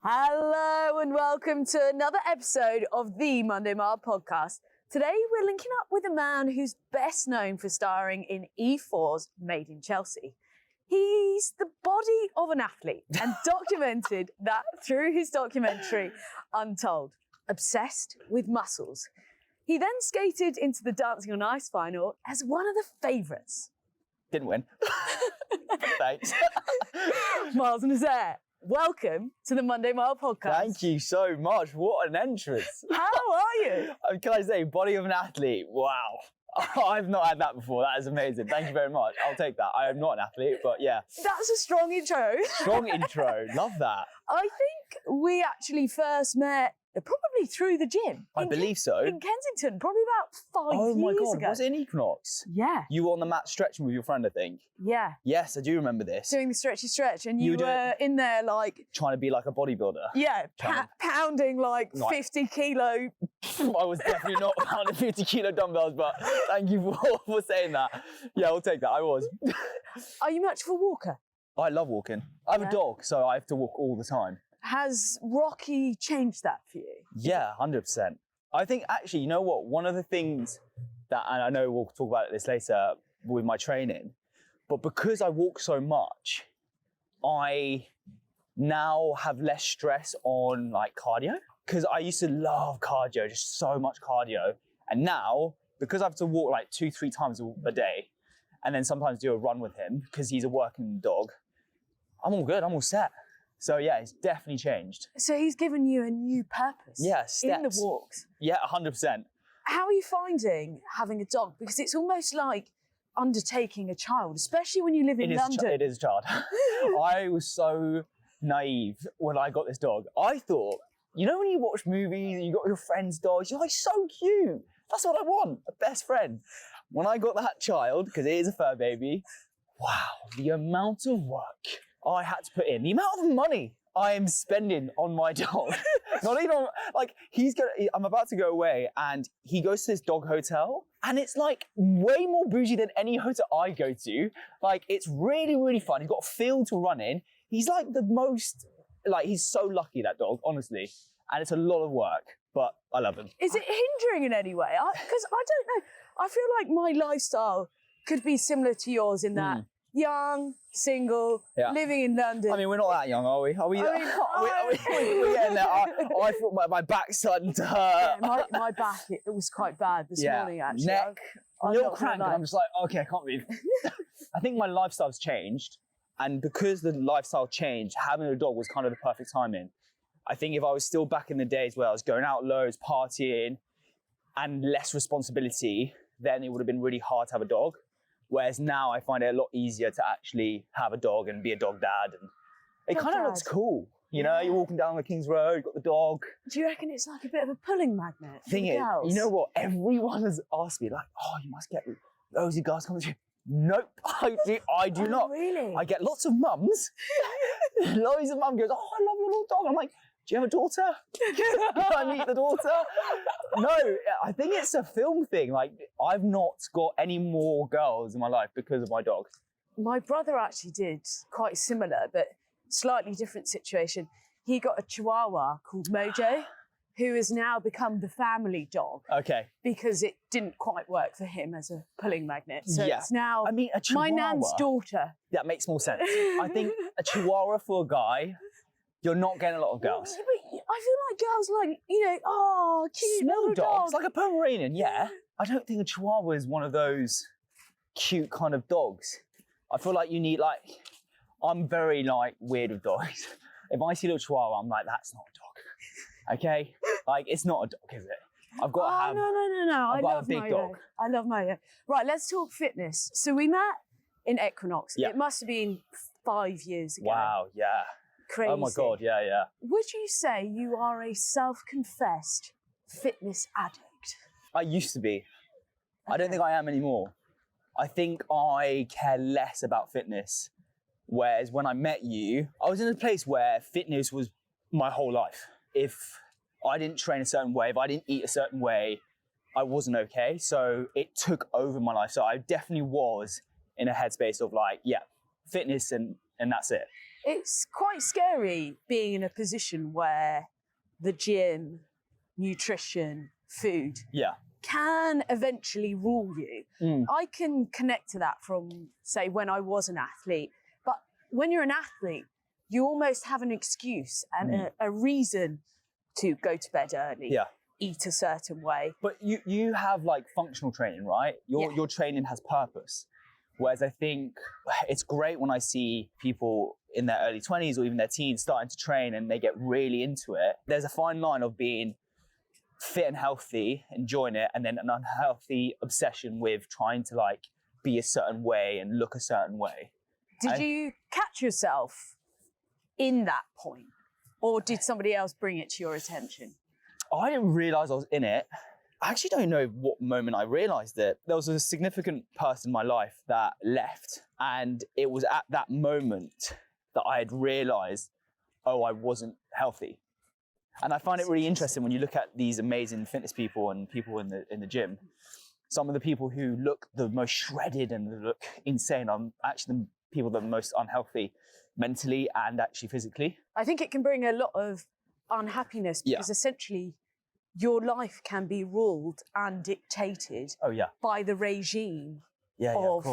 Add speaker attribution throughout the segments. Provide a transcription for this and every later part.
Speaker 1: Hello and welcome to another episode of the Monday Mile podcast. Today we're linking up with a man who's best known for starring in E4's Made in Chelsea. He's the body of an athlete and documented that through his documentary Untold, Obsessed with Muscles. He then skated into the Dancing on Ice final as one of the favourites.
Speaker 2: Didn't win. Thanks.
Speaker 1: Miles Nazaire, welcome to the Monday Mile podcast.
Speaker 2: Thank you so much. What an entrance.
Speaker 1: How are you?
Speaker 2: Can I say, body of an athlete? Wow. I've not had that before. That is amazing. Thank you very much. I'll take that. I am not an athlete, but yeah.
Speaker 1: That's a strong intro.
Speaker 2: Strong intro. Love that.
Speaker 1: I think we actually first met probably through the gym.
Speaker 2: I believe so.
Speaker 1: In Kensington, probably about 5 years ago.
Speaker 2: Oh my God, was it in Equinox?
Speaker 1: Yeah.
Speaker 2: You were on the mat stretching with your friend, I think.
Speaker 1: Yeah.
Speaker 2: Yes, I do remember this.
Speaker 1: Doing the stretchy stretch, and you were in there like...
Speaker 2: Trying to be like a bodybuilder.
Speaker 1: Yeah, pounding like 50 kilo.
Speaker 2: I was definitely not pounding 50 kilo dumbbells, but thank you for saying that. Yeah, I'll take that, I was.
Speaker 1: Are you much of a walker?
Speaker 2: I love walking. I have a dog, so I have to walk all the time.
Speaker 1: Has Rocky changed that for you?
Speaker 2: Yeah, 100%. I think actually, you know what? One of the things that, and I know we'll talk about this later with my training, but because I walk so much, I now have less stress on like cardio. Because I used to love cardio, just so much cardio. And now, because I have to walk like 2-3 times a day, and then sometimes do a run with him, because he's a working dog, I'm all good, I'm all set. So yeah, it's definitely changed.
Speaker 1: So he's given you a new purpose.
Speaker 2: Yeah, steps.
Speaker 1: In the walks.
Speaker 2: Yeah, 100%.
Speaker 1: How are you finding having a dog? Because it's almost like undertaking a child, especially when you live in London.
Speaker 2: It is a child. I was so naive when I got this dog. I thought, you know when you watch movies and you got your friend's dogs, you're like, so cute. That's what I want, a best friend. When I got that child, because it is a fur baby, wow, the amount of work I had to put in, the amount of money I am spending on my dog. Not even on, like, I'm about to go away and he goes to this dog hotel and it's like way more bougie than any hotel I go to. Like, it's really, really fun. He's got a field to run in. He's like the most, like, he's so lucky, that dog, honestly. And it's a lot of work, but I love him.
Speaker 1: Is it hindering in any way? Because I don't know. I feel like my lifestyle could be similar to yours in that young, single, living in London.
Speaker 2: I mean, we're not that young, are we? Are we? We're getting there. I thought my back's starting to hurt.
Speaker 1: Yeah, my back, it was quite bad this morning, actually.
Speaker 2: Neck, a little crank, and I'm just like, okay, I can't breathe. I think my lifestyle's changed, and because the lifestyle changed, having a dog was kind of the perfect timing. I think if I was still back in the days where I was going out loads, partying, and less responsibility, then it would have been really hard to have a dog. Whereas now I find it a lot easier to actually have a dog and be a dog dad. And it kind of looks cool. You know, you're walking down the King's Road, you've got the dog.
Speaker 1: Do you reckon it's like a bit of a pulling magnet?
Speaker 2: Thing is, you know what? Everyone has asked me, like, oh, you must get loads of girls coming to you. Nope, I do not.
Speaker 1: Really?
Speaker 2: I get lots of mums. Loads of mums goes, oh, I love your little dog. I'm like, do you have a daughter? Can I meet the daughter? No, I think it's a film thing. Like, I've not got any more girls in my life because of my dog.
Speaker 1: My brother actually did quite similar, but slightly different situation. He got a Chihuahua called Mojo, who has now become the family dog.
Speaker 2: Okay.
Speaker 1: Because it didn't quite work for him as a pulling magnet. So it's now
Speaker 2: I mean, a Chihuahua,
Speaker 1: my nan's daughter.
Speaker 2: That makes more sense. I think a Chihuahua for a guy, you're not getting a lot of girls.
Speaker 1: But I feel like girls like, you know, oh, cute
Speaker 2: small
Speaker 1: little
Speaker 2: dogs,
Speaker 1: dog.
Speaker 2: like a Pomeranian, yeah. I don't think a Chihuahua is one of those cute kind of dogs. I feel like you need, like, I'm very, like, weird with dogs. If I see a little Chihuahua, I'm like, that's not a dog. Okay? Like, it's not a dog, is it? I've got to have...
Speaker 1: No.
Speaker 2: I've got a big dog.
Speaker 1: I love Mojo. Right, let's talk fitness. So we met in Equinox.
Speaker 2: Yeah.
Speaker 1: It must have been 5 years ago.
Speaker 2: Wow, yeah.
Speaker 1: Crazy.
Speaker 2: Oh my God, yeah.
Speaker 1: Would you say you are a self-confessed fitness addict?
Speaker 2: I used to be. I don't think I am anymore. I think I care less about fitness. Whereas when I met you, I was in a place where fitness was my whole life. If I didn't train a certain way, if I didn't eat a certain way, I wasn't okay. So it took over my life. So I definitely was in a headspace of like, yeah, fitness and that's it.
Speaker 1: It's quite scary being in a position where the gym, nutrition, food
Speaker 2: Yeah.
Speaker 1: can eventually rule you.
Speaker 2: Mm.
Speaker 1: I can connect to that from, say, when I was an athlete. But when you're an athlete, you almost have an excuse and a reason to go to bed early,
Speaker 2: Yeah.
Speaker 1: eat a certain way.
Speaker 2: But you have like functional training, right? Your training has purpose. Whereas I think it's great when I see people in their early 20s or even their teens starting to train and they get really into it. There's a fine line of being fit and healthy, enjoying it, and then an unhealthy obsession with trying to like be a certain way and look a certain way.
Speaker 1: Did you catch yourself in that point? Or did somebody else bring it to your attention?
Speaker 2: I didn't realise I was in it. I actually don't know what moment I realised it. There was a significant person in my life that left, and it was at that moment that I had realised, oh, I wasn't healthy. And I find it really interesting when you look at these amazing fitness people and people in the gym. Some of the people who look the most shredded and look insane are actually the people that are most unhealthy mentally and actually physically.
Speaker 1: I think it can bring a lot of unhappiness because essentially your life can be ruled and dictated by the regime of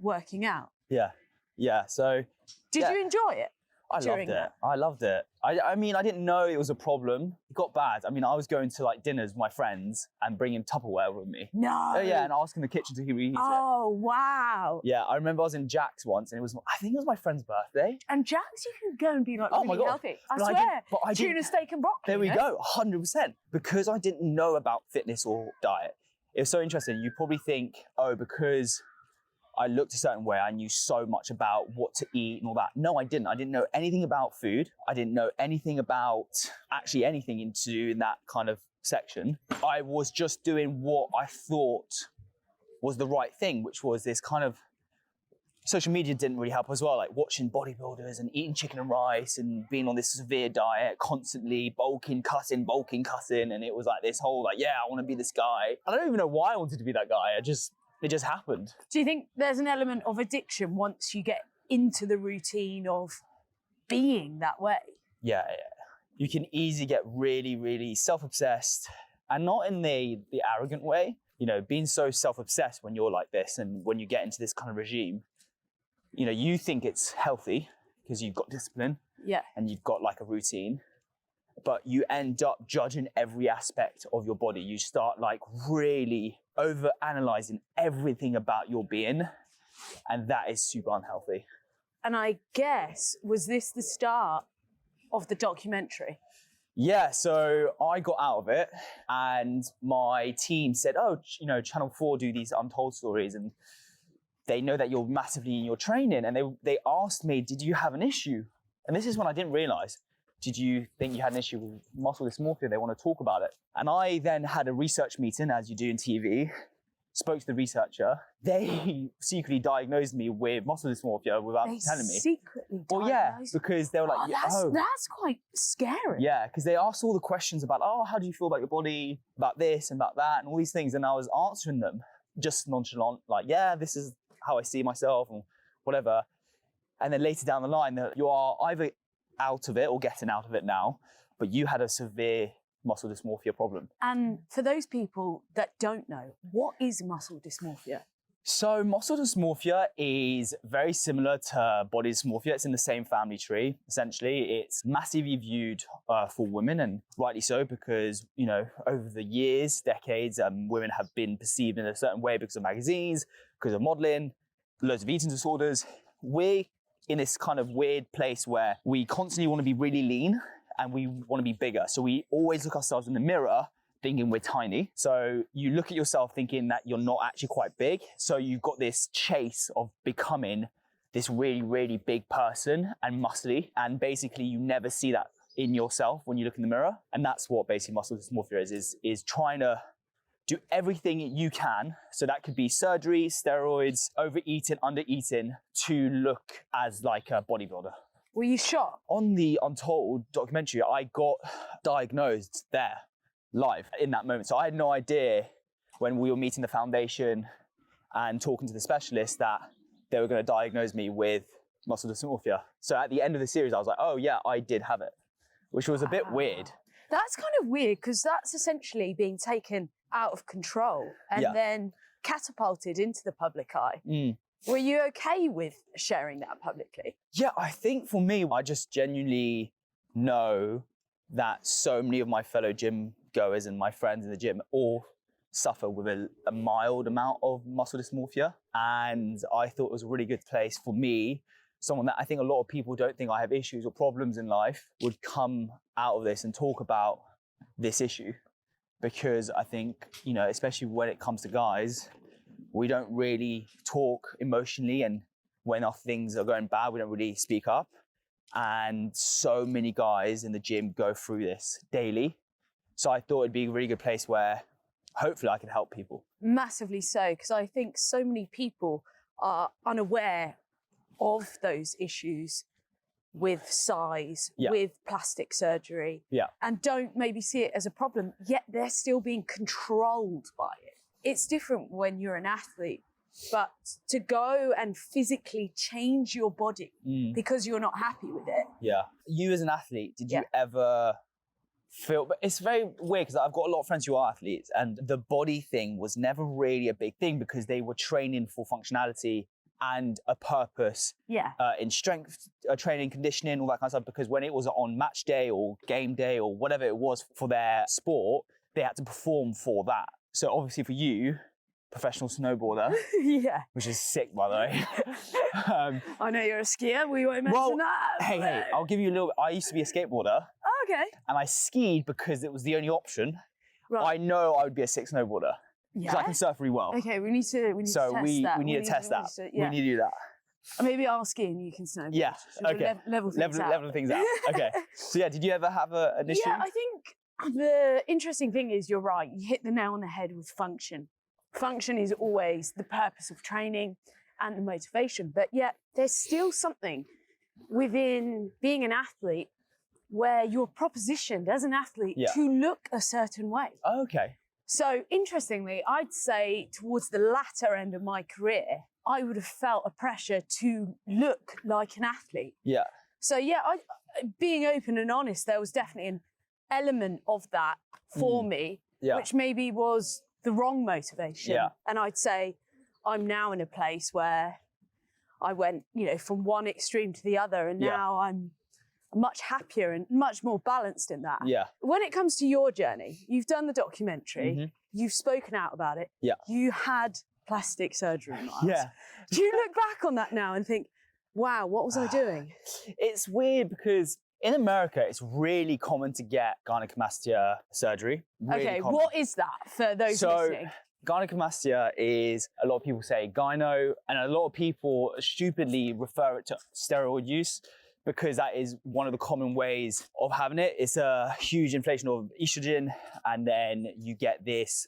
Speaker 1: working out.
Speaker 2: Yeah. So
Speaker 1: did you enjoy it?
Speaker 2: I loved it. I mean, I didn't know it was a problem. It got bad. I mean, I was going to like dinners with my friends and bringing Tupperware with me.
Speaker 1: No.
Speaker 2: Oh, yeah, and asking the kitchen to who we eat it.
Speaker 1: Oh, wow.
Speaker 2: Yeah, I remember I was in Jack's once and I think it was my friend's birthday.
Speaker 1: And Jack's, you can go and be like really healthy. I swear. Tuna, steak and broccoli.
Speaker 2: There we go, 100%. Because I didn't know about fitness or diet. It was so interesting. You probably think, oh, because I looked a certain way, I knew so much about what to eat and all that. No, I didn't. I didn't know anything about food. I didn't know anything about actually anything in that kind of section. I was just doing what I thought was the right thing, which was this kind of, social media didn't really help as well, like watching bodybuilders and eating chicken and rice and being on this severe diet, constantly bulking, cutting. And it was like this whole like, yeah, I want to be this guy. I don't even know why I wanted to be that guy. It just happened.
Speaker 1: Do you think there's an element of addiction once you get into the routine of being that way?
Speaker 2: Yeah. You can easily get really, really self-obsessed, and not in the arrogant way. You know, being so self-obsessed when you're like this and when you get into this kind of regime, you know, you think it's healthy because you've got discipline and you've got like a routine, but you end up judging every aspect of your body. You start like really over-analyzing everything about your being, and that is super unhealthy.
Speaker 1: And I guess, was this the start of the documentary?
Speaker 2: Yeah, so I got out of it and my team said, oh, you know, Channel 4 do these Untold stories and they know that you're massively in your training, and they asked me, did you have an issue? And this is when I didn't realise. Did you think you had an issue with muscle dysmorphia? They want to talk about it. And I then had a research meeting, as you do in TV, spoke to the researcher. They secretly diagnosed me with muscle dysmorphia without telling me.
Speaker 1: Secretly diagnosed?
Speaker 2: Well, yeah, because they were like,
Speaker 1: that's quite scary.
Speaker 2: Yeah, because they asked all the questions about, oh, how do you feel about your body, about this and about that, and all these things. And I was answering them just nonchalant, like, yeah, this is how I see myself and whatever. And then later down the line, you are either out of it or getting out of it now, but you had a severe muscle dysmorphia problem.
Speaker 1: And for those people that don't know, what is muscle dysmorphia?
Speaker 2: So muscle dysmorphia is very similar to body dysmorphia. It's in the same family tree. Essentially, it's massively viewed for women, and rightly so, because, you know, over the years, decades, women have been perceived in a certain way because of magazines, because of modeling, loads of eating disorders. We're in this kind of weird place where we constantly want to be really lean and we want to be bigger. So we always look ourselves in the mirror thinking we're tiny. So you look at yourself thinking that you're not actually quite big. So you've got this chase of becoming this really, really big person and muscly. And basically you never see that in yourself when you look in the mirror. And that's what basically muscle dysmorphia is trying to do everything you can. So that could be surgery, steroids, overeating, undereating, to look as like a bodybuilder.
Speaker 1: Were you shocked?
Speaker 2: On the Untold documentary, I got diagnosed there, live, in that moment. So I had no idea when we were meeting the foundation and talking to the specialist that they were going to diagnose me with muscle dysmorphia. So at the end of the series, I was like, oh yeah, I did have it, which was a bit weird.
Speaker 1: That's kind of weird because that's essentially being taken out of control and then catapulted into the public eye. Were you okay with sharing that publicly?
Speaker 2: Yeah, I think for me, I just genuinely know that so many of my fellow gym goers and my friends in the gym all suffer with a mild amount of muscle dysmorphia. And I thought it was a really good place for me, someone that I think a lot of people don't think I have issues or problems in life, would come out of this and talk about this issue. Because I think, you know, especially when it comes to guys, we don't really talk emotionally, and when our things are going bad, we don't really speak up. And so many guys in the gym go through this daily. So I thought it'd be a really good place where hopefully I can help people.
Speaker 1: Massively so, because I think so many people are unaware of those issues with size, with plastic surgery, and don't maybe see it as a problem, yet they're still being controlled by it. It's different when you're an athlete, but to go and physically change your body because you're not happy with it.
Speaker 2: Yeah. You as an athlete, did you ever feel, but it's very weird because I've got a lot of friends who are athletes, and the body thing was never really a big thing because they were training for functionality and a purpose in strength training, conditioning, all that kind of stuff. Because when it was on match day or game day or whatever it was for their sport, they had to perform for that. So obviously for you, professional snowboarder, which is sick, by the way.
Speaker 1: I know you're a skier. We won't mention that.
Speaker 2: Hey, I'll give you a little. I used to be a skateboarder.
Speaker 1: Okay.
Speaker 2: And I skied because it was the only option.
Speaker 1: Right.
Speaker 2: I know I would be a sick snowboarder because I can surf really well.
Speaker 1: Okay, we need to test that.
Speaker 2: We need to test that. We need to do that.
Speaker 1: Maybe I'll ski and you can snowboard.
Speaker 2: Yeah. Okay.
Speaker 1: Level
Speaker 2: things out. Okay. So yeah, did you ever have an issue?
Speaker 1: Yeah, I think the interesting thing is you're right. You hit the nail on the head with function. Function is always the purpose of training and the motivation, but yet there's still something within being an athlete where you're propositioned as an athlete to look a certain way.
Speaker 2: Okay.
Speaker 1: So interestingly, I'd say towards the latter end of my career, I would have felt a pressure to look like an athlete.
Speaker 2: Yeah.
Speaker 1: So yeah, being open and honest, there was definitely an element of that for me, which maybe was the wrong motivation.
Speaker 2: Yeah.
Speaker 1: And I'd say I'm now in a place where I went, you know, from one extreme to the other, and now I'm much happier and much more balanced in that.
Speaker 2: Yeah.
Speaker 1: When it comes to your journey, you've done the documentary, you've spoken out about it, you had plastic surgery, Miles.
Speaker 2: Yeah.
Speaker 1: Do you look back on that now and think, wow, what was I doing?
Speaker 2: It's weird because in America, it's really common to get gynecomastia surgery. Really common.
Speaker 1: What is that for those listening?
Speaker 2: Gynecomastia is, a lot of people say gyno, and a lot of people stupidly refer it to steroid use because that is one of the common ways of having it. It's a huge inflation of estrogen, and then you get this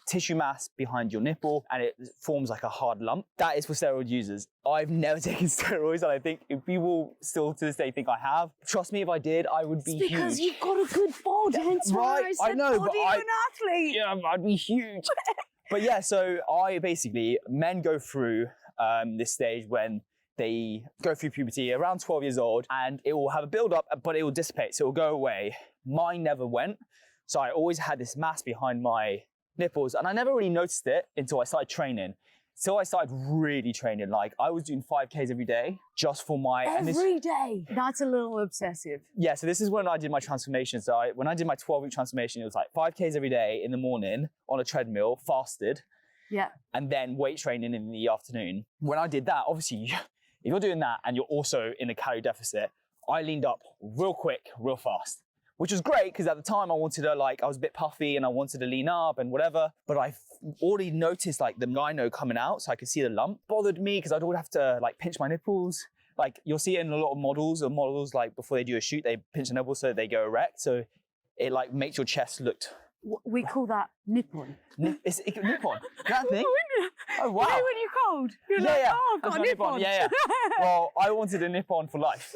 Speaker 2: tissue mass behind your nipple and it forms like a hard lump. That is for steroid users. I've never taken steroids, and I think if people still to this day think I have, trust me, if I did, I would be huge.
Speaker 1: Because you've got a good body, hence why I said body of an athlete.
Speaker 2: Yeah, I'd be huge. But yeah, so men go through this stage when they go through puberty around 12 years old, and it will have a build up, but it will dissipate, so it will go away. Mine never went. So I always had this mass behind my nipples, and I never really noticed it until I started training. So I started really training. Like, I was doing 5Ks every day just for my...
Speaker 1: Every day? That's a little obsessive.
Speaker 2: Yeah, so this is when I did my transformation. So when I did my 12-week transformation, it was like 5Ks every day in the morning on a treadmill, fasted.
Speaker 1: Yeah. And
Speaker 2: then weight training in the afternoon. When I did that, obviously, if you're doing that and you're also in a calorie deficit, I leaned up real quick, real fast. Which was great because at the time I wanted to, I was a bit puffy and I wanted to lean up and whatever. But I already noticed the gyno coming out, so I could see the lump. Bothered me because I'd always have to pinch my nipples. You'll see it in a lot of models, before they do a shoot, they pinch the nipples so they go erect. So it makes your chest look.
Speaker 1: We call that nippon.
Speaker 2: It's nippon. That thing? Oh wow.
Speaker 1: You know when you're cold? You're oh, I've got a nippon.
Speaker 2: Yeah. Well, I wanted a nippon for life.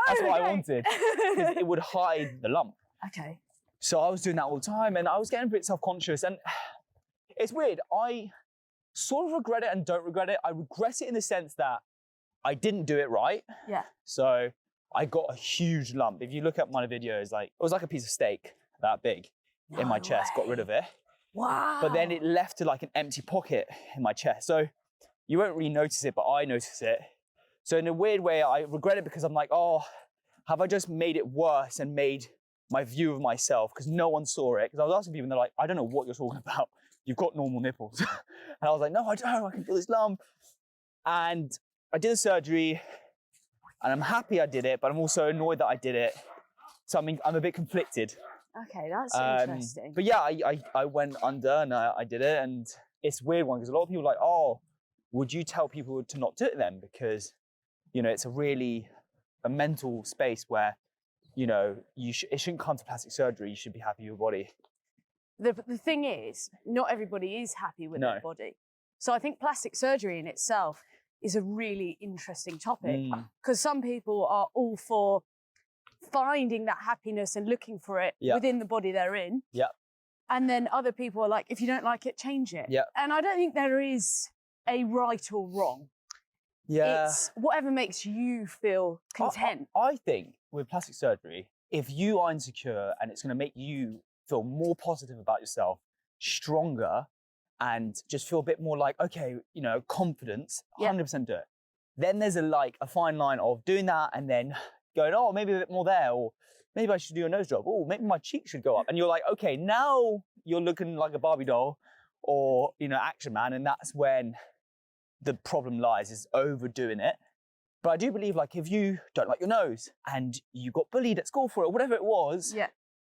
Speaker 2: That's what I wanted. Because it would hide the lump.
Speaker 1: Okay.
Speaker 2: So I was doing that all the time, and I was getting a bit self-conscious. And it's weird. I sort of regret it and don't regret it. I regret it in the sense that I didn't do it right.
Speaker 1: Yeah.
Speaker 2: So I got a huge lump. If you look at my videos, like it was like a piece of steak that big in my chest, got rid of it.
Speaker 1: Wow.
Speaker 2: But then it left like an empty pocket in my chest. So you won't really notice it, but I notice it. So in a weird way, I regret it because I'm like, oh, have I just made it worse and made my view of myself, because no one saw it. Because I was asking people and they're like, I don't know what you're talking about. You've got normal nipples. And I was like, no, I don't, I can feel this lump. And I did the surgery and I'm happy I did it, but I'm also annoyed that I did it. So I'm a bit conflicted.
Speaker 1: Okay, that's interesting.
Speaker 2: But yeah, I went under and I did it, and it's a weird one because a lot of people are like, oh, would you tell people to not do it then? Because, you know, it's a mental space where, you know, it shouldn't come to plastic surgery. You should be happy with your body.
Speaker 1: The thing is, not everybody is happy with their body. So I think plastic surgery in itself is a really interesting topic, because some people are all for finding that happiness and looking for it within the body they're in.
Speaker 2: Yeah.
Speaker 1: And then other people are like, if you don't like it, change it.
Speaker 2: Yeah.
Speaker 1: And I don't think there is a right or wrong.
Speaker 2: Yeah.
Speaker 1: It's whatever makes you feel content.
Speaker 2: I think with plastic surgery, if you are insecure and it's going to make you feel more positive about yourself, stronger, and just feel a bit more like, okay, you know, confidence, 100% do it. Then there's a fine line of doing that and then going, oh, maybe a bit more there, or maybe I should do a nose job. Oh, maybe my cheek should go up. And you're like, okay, now you're looking like a Barbie doll or, you know, Action Man. And that's when the problem lies, is overdoing it. But I do believe, like, if you don't like your nose and you got bullied at school for it, or whatever it was,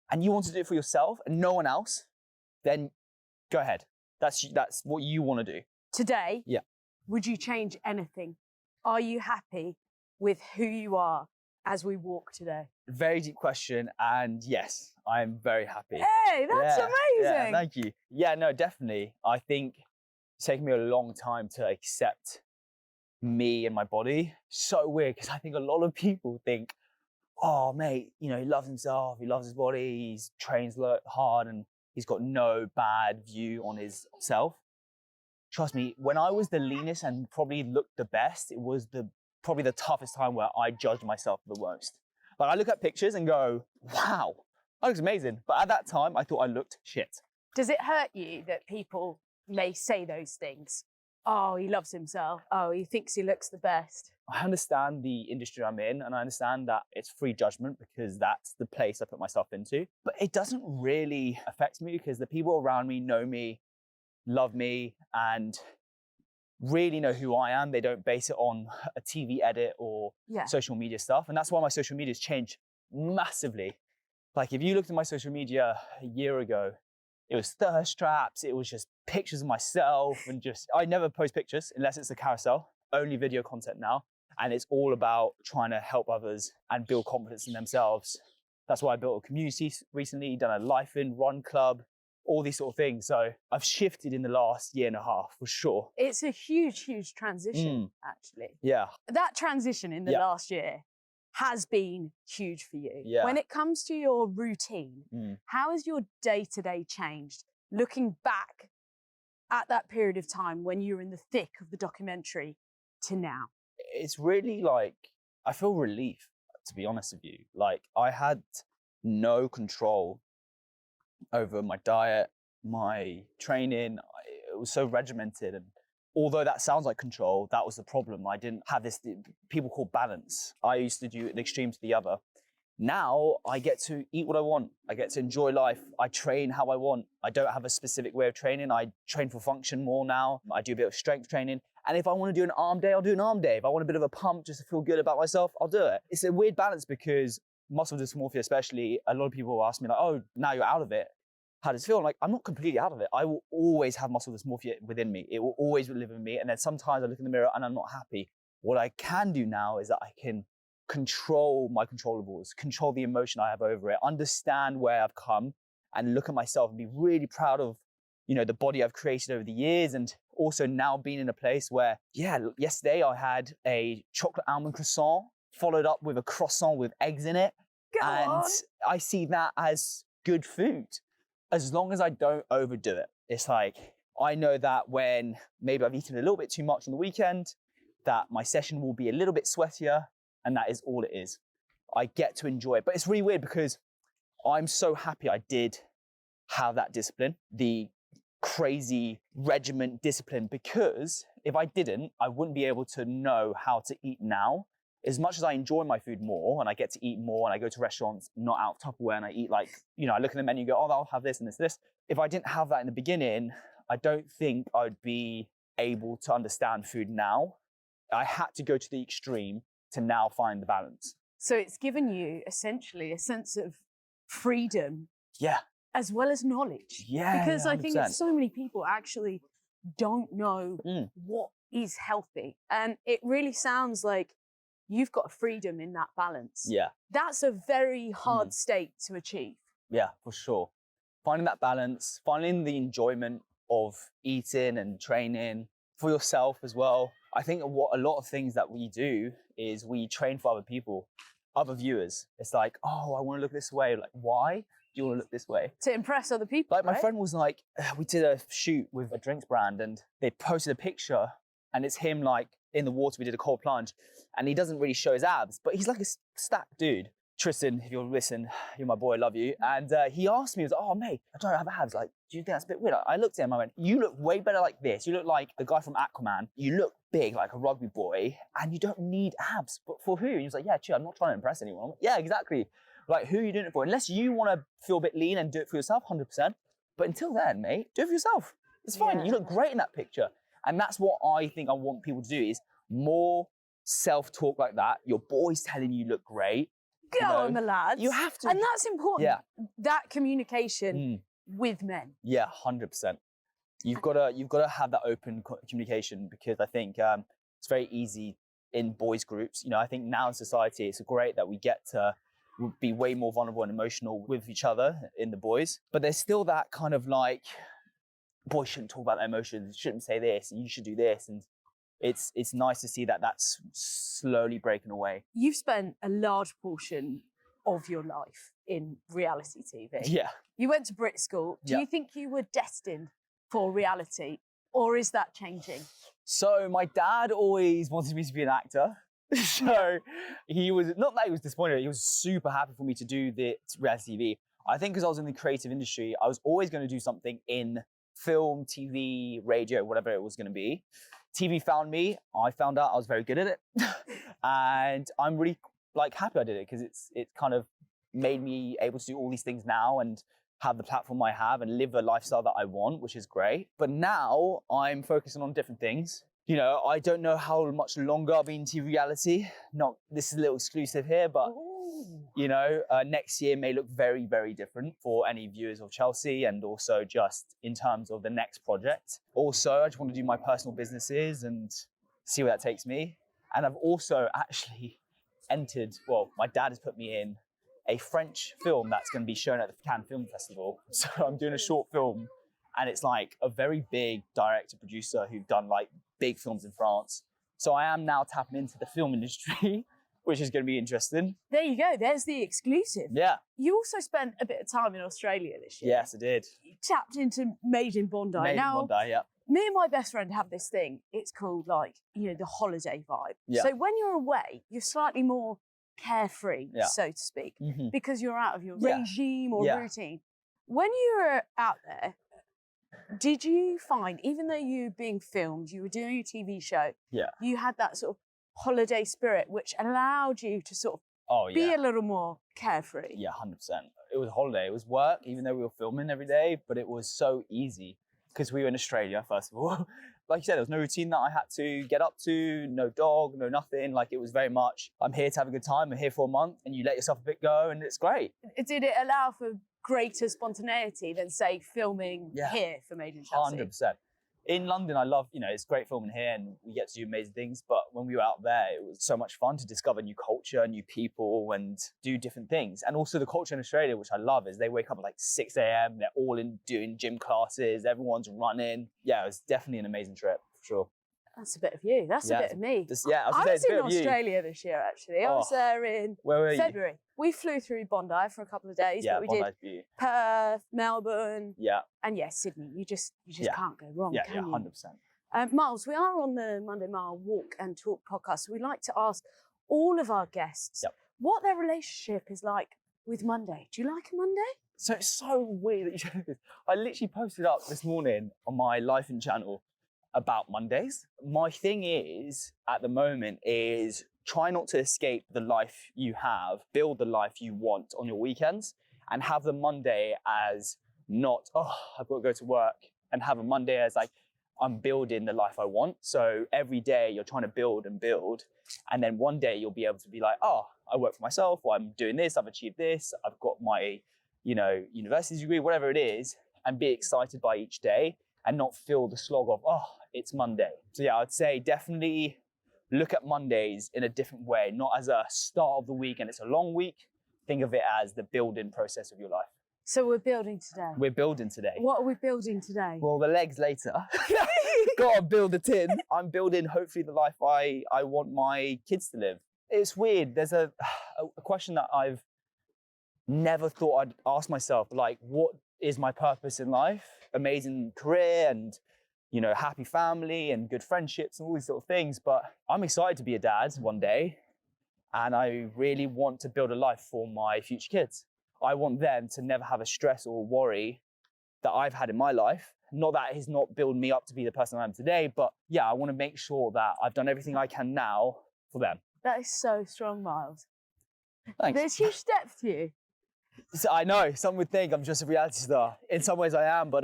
Speaker 2: and you want to do it for yourself and no one else, then go ahead. That's what you want to do.
Speaker 1: Today, would you change anything? Are you happy with who you are as we walk today?
Speaker 2: Very deep question, and yes, I'm very happy.
Speaker 1: Hey, that's amazing.
Speaker 2: Yeah, thank you. Yeah, no, definitely. I think it's taken me a long time to accept me and my body. So weird, because I think a lot of people think, oh, mate, you know, he loves himself, he loves his body, he trains hard, and he's got no bad view on his self. Trust me, when I was the leanest and probably looked the best, it was probably the toughest time where I judged myself the most. Like, I look at pictures and go, wow, that looks amazing. But at that time, I thought I looked shit.
Speaker 1: Does it hurt you that people may say those things? Oh, he loves himself. Oh, he thinks he looks the best.
Speaker 2: I understand the industry I'm in, and I understand that it's free judgment because that's the place I put myself into. But it doesn't really affect me because the people around me know me, love me, and really know who I am. They don't base it on a TV edit or social media stuff. And that's why my social media has changed massively. Like, if you looked at my social media a year ago, it was thirst traps. It was just pictures of myself, and I never post pictures unless it's a carousel, only video content now. And it's all about trying to help others and build confidence in themselves. That's why I built a community recently, done a life in run club, all these sort of things. So I've shifted in the last year and a half, for sure.
Speaker 1: It's a huge, huge transition, actually.
Speaker 2: Yeah.
Speaker 1: That transition in the last year has been huge for you.
Speaker 2: Yeah.
Speaker 1: When it comes to your routine, how has your day-to-day changed, looking back at that period of time when you were in the thick of the documentary to now?
Speaker 2: It's really like, I feel relief, to be honest with you. Like, I had no control over my diet, my training. It was so regimented, and although that sounds like control, that was the problem. I didn't have this, people call balance. I used to do the extreme to the other. Now I get to eat what I want. I get to enjoy life. I train how I want. I don't have a specific way of training. I train for function more now. I do a bit of strength training. And if I want to do an arm day, I'll do an arm day. If I want a bit of a pump just to feel good about myself, I'll do it. It's a weird balance because muscle dysmorphia especially, a lot of people will ask me like, oh, now you're out of it, how does it feel? I'm like, I'm not completely out of it. I will always have muscle dysmorphia within me. It will always live in me. And then sometimes I look in the mirror and I'm not happy. What I can do now is that I can control my controllables, control the emotion I have over it, understand where I've come, and look at myself and be really proud of, you know, the body I've created over the years. And also now being in a place where, yesterday I had a chocolate almond croissant followed up with a croissant with eggs in it. And I see that as good food, as long as I don't overdo it. It's like, I know that when maybe I've eaten a little bit too much on the weekend, that my session will be a little bit sweatier, and that is all it is. I get to enjoy it. But it's really weird because I'm so happy I did have that discipline, the crazy regiment discipline, because if I didn't, I wouldn't be able to know how to eat now. As much as I enjoy my food more and I get to eat more and I go to restaurants, not out of Tupperware, and I eat like, I look at the menu and go, oh, I'll have this and this. If I didn't have that in the beginning, I don't think I'd be able to understand food now. I had to go to the extreme to now find the balance.
Speaker 1: So it's given you essentially a sense of freedom.
Speaker 2: Yeah.
Speaker 1: As well as knowledge.
Speaker 2: Yeah.
Speaker 1: Because
Speaker 2: 100%.
Speaker 1: I think so many people actually don't know what is healthy. And it really sounds like you've got freedom in that balance.
Speaker 2: Yeah.
Speaker 1: That's a very hard state to achieve.
Speaker 2: Yeah, for sure. Finding that balance, finding the enjoyment of eating and training for yourself as well. I think what a lot of things that we do is we train for other people, other viewers. It's like, oh, I want to look this way. Like, why do you want to look this way?
Speaker 1: To impress other people,
Speaker 2: Like my friend was like, we did a shoot with a drinks brand and they posted a picture and it's him like in the water. We did a cold plunge and he doesn't really show his abs, but he's like a stacked dude. Tristan, if you're listening, you're my boy, I love you. And he asked me, he was like, oh, mate, I don't have abs. Like, do you think that's a bit weird? I looked at him, I went, you look way better like this. You look like the guy from Aquaman. You look big like a rugby boy and you don't need abs. But for who? And he was like, yeah, chill, I'm not trying to impress anyone. Like, yeah, exactly. Like, who are you doing it for? Unless you want to feel a bit lean and do it for yourself, 100%. But until then, mate, do it for yourself. It's fine.
Speaker 1: Yeah.
Speaker 2: You look great in that picture. And that's what I think I want people to do is more self-talk like that. Your boy's telling you look great.
Speaker 1: Go on, the lads.
Speaker 2: You have to.
Speaker 1: And that's important.
Speaker 2: Yeah.
Speaker 1: That communication with men.
Speaker 2: Yeah, 100%. You've got to have that open communication because I think it's very easy in boys groups. I think now in society, it's great that we get to be way more vulnerable and emotional with each other in the boys. But there's still that kind of like, boys shouldn't talk about their emotions, shouldn't say this, and you should do this. And it's nice to see that that's slowly breaking away.
Speaker 1: You've spent a large portion of your life in reality TV.
Speaker 2: Yeah.
Speaker 1: You went to Brit School. Do you think you were destined for reality, or is that changing?
Speaker 2: So my dad always wanted me to be an actor. So he was, not that he was disappointed, he was super happy for me to do the reality TV. I think because I was in the creative industry, I was always going to do something in film, TV, radio, whatever it was going to be. TV found me. I found out I was very good at it. And I'm really like happy I did it because it kind of made me able to do all these things now and have the platform I have and live a lifestyle that I want, which is great. But now I'm focusing on different things. I don't know how much longer I'll be in TV reality. This is a little exclusive here, but next year may look very, very different for any viewers of Chelsea and also just in terms of the next project. Also, I just want to do my personal businesses and see where that takes me. And I've also actually entered, my dad has put me in a French film that's going to be shown at the Cannes Film Festival. So I'm doing a short film and it's like a very big director, producer who've done like big films in France. So I am now tapping into the film industry, which is going to be interesting.
Speaker 1: There you go. There's the exclusive.
Speaker 2: Yeah.
Speaker 1: You also spent a bit of time in Australia this year.
Speaker 2: Yes, I did.
Speaker 1: You tapped into Made in Bondi.
Speaker 2: Made in Bondi, yeah.
Speaker 1: Me and my best friend have this thing. It's called the holiday vibe.
Speaker 2: Yeah.
Speaker 1: So when you're away, you're slightly more carefree, so to speak, because you're out of your regime or routine. When you were out there, did you find, even though you were being filmed, you were doing a TV show, you had that sort of holiday spirit, which allowed you to sort of be a little more carefree?
Speaker 2: Yeah, 100%. It was a holiday. It was work, even though we were filming every day, but it was so easy because we were in Australia, first of all. Like you said, there was no routine that I had to get up to, no dog, no nothing. Like it was very much, I'm here to have a good time. I'm here for a month and you let yourself a bit go and it's great.
Speaker 1: Did it allow for greater spontaneity than, say, filming here for Made in Chelsea?
Speaker 2: 100%. In London, I love, it's great filming here and we get to do amazing things. But when we were out there, it was so much fun to discover new culture, new people and do different things. And also the culture in Australia, which I love, is they wake up at like 6 a.m. They're all in doing gym classes. Everyone's running. Yeah, it was definitely an amazing trip, for sure.
Speaker 1: That's a bit of you. That's a bit of me.
Speaker 2: I
Speaker 1: was in Australia this year, actually. I was there in February. We flew through Bondi for a couple of days.
Speaker 2: Yeah,
Speaker 1: but we
Speaker 2: Bondi's
Speaker 1: did
Speaker 2: beautiful.
Speaker 1: Perth, Melbourne.
Speaker 2: Yeah.
Speaker 1: And Sydney. You just can't go wrong,
Speaker 2: Yeah,
Speaker 1: can you?
Speaker 2: 100%.
Speaker 1: Miles, we are on the Monday Mile Walk and Talk podcast. So we like to ask all of our guests what their relationship is like with Monday. Do you like a Monday?
Speaker 2: So it's so weird that you said this. I literally posted up this morning on my Life In channel about Mondays. My thing is, at the moment, is try not to escape the life you have, build the life you want on your weekends, and have the Monday as not, oh, I've got to go to work, and have a Monday as like, I'm building the life I want. So every day you're trying to build and build. And then one day you'll be able to be like, oh, I work for myself, or I'm doing this, I've achieved this, I've got my, university degree, whatever it is, and be excited by each day and not feel the slog of, oh, it's Monday. So yeah, I'd say definitely look at Mondays in a different way, not as a start of the week and it's a long week. Think of it as the building process of your life.
Speaker 1: So we're building today.
Speaker 2: We're building today.
Speaker 1: What are we building today?
Speaker 2: Well, the legs later. Gotta build a tin. I'm building hopefully the life I want my kids to live. It's weird. There's a question that I've never thought I'd ask myself, like, what is my purpose in life? Amazing career and, happy family and good friendships and all these sort of things. But I'm excited to be a dad one day. And I really want to build a life for my future kids. I want them to never have a stress or worry that I've had in my life. Not that it's not built me up to be the person I am today, but yeah, I want to make sure that I've done everything I can now for them.
Speaker 1: That is so strong, Miles.
Speaker 2: Thanks.
Speaker 1: There's huge depth to you.
Speaker 2: So I know, some would think I'm just a reality star. In some ways I am, but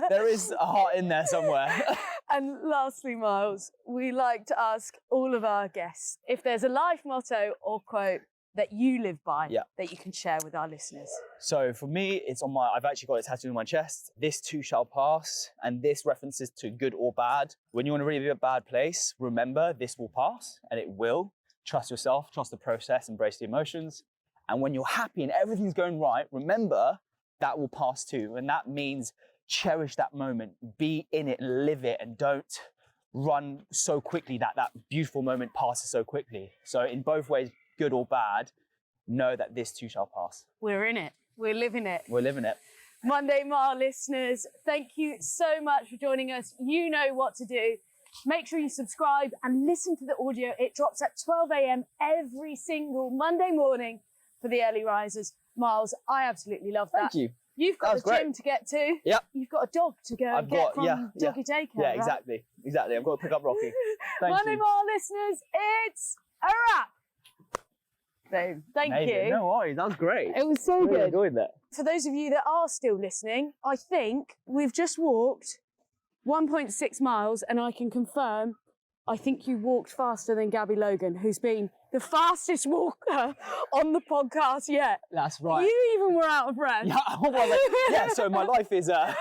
Speaker 2: there is a heart in there somewhere.
Speaker 1: And lastly, Miles, we like to ask all of our guests if there's a life motto or quote that you live by that you can share with our listeners.
Speaker 2: So for me, it's I've actually got it tattooed on my chest. This too shall pass. And this references to good or bad. When you're in a really bad place, remember this will pass, and it will. Trust yourself, trust the process, embrace the emotions. And when you're happy and everything's going right, remember that will pass too. And that means cherish that moment, be in it and live it, and don't run so quickly that beautiful moment passes so quickly. So in both ways, good or bad, know that this too shall pass.
Speaker 1: We're in it. We're living it.
Speaker 2: We're living it.
Speaker 1: Monday Mile listeners, thank you so much for joining us. You know what to do. Make sure you subscribe and listen to the audio. It drops at 12 a.m. every single Monday morning for the early risers. Miles, I absolutely love that.
Speaker 2: Thank you.
Speaker 1: You've got the gym to get to.
Speaker 2: Yep.
Speaker 1: You've got a dog to go get from doggy daycare.
Speaker 2: Yeah,
Speaker 1: right?
Speaker 2: exactly. I've got to pick up Rocky.
Speaker 1: Monday Mile listeners, it's a wrap. Boom. Thank you.
Speaker 2: No worries, that was great.
Speaker 1: It was so
Speaker 2: I really
Speaker 1: good.
Speaker 2: enjoyed that.
Speaker 1: For those of you that are still listening, I think we've just walked 1.6 miles, and I can confirm, I think you walked faster than Gabby Logan, who's been the fastest walker on the podcast yet.
Speaker 2: That's right.
Speaker 1: You even were out of breath.
Speaker 2: Yeah, so my life is, no,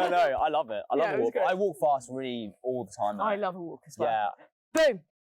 Speaker 2: I love it. I love a walk.
Speaker 1: Great.
Speaker 2: I walk fast really all the time now.
Speaker 1: I love a walk as well.
Speaker 2: Yeah.
Speaker 1: Boom.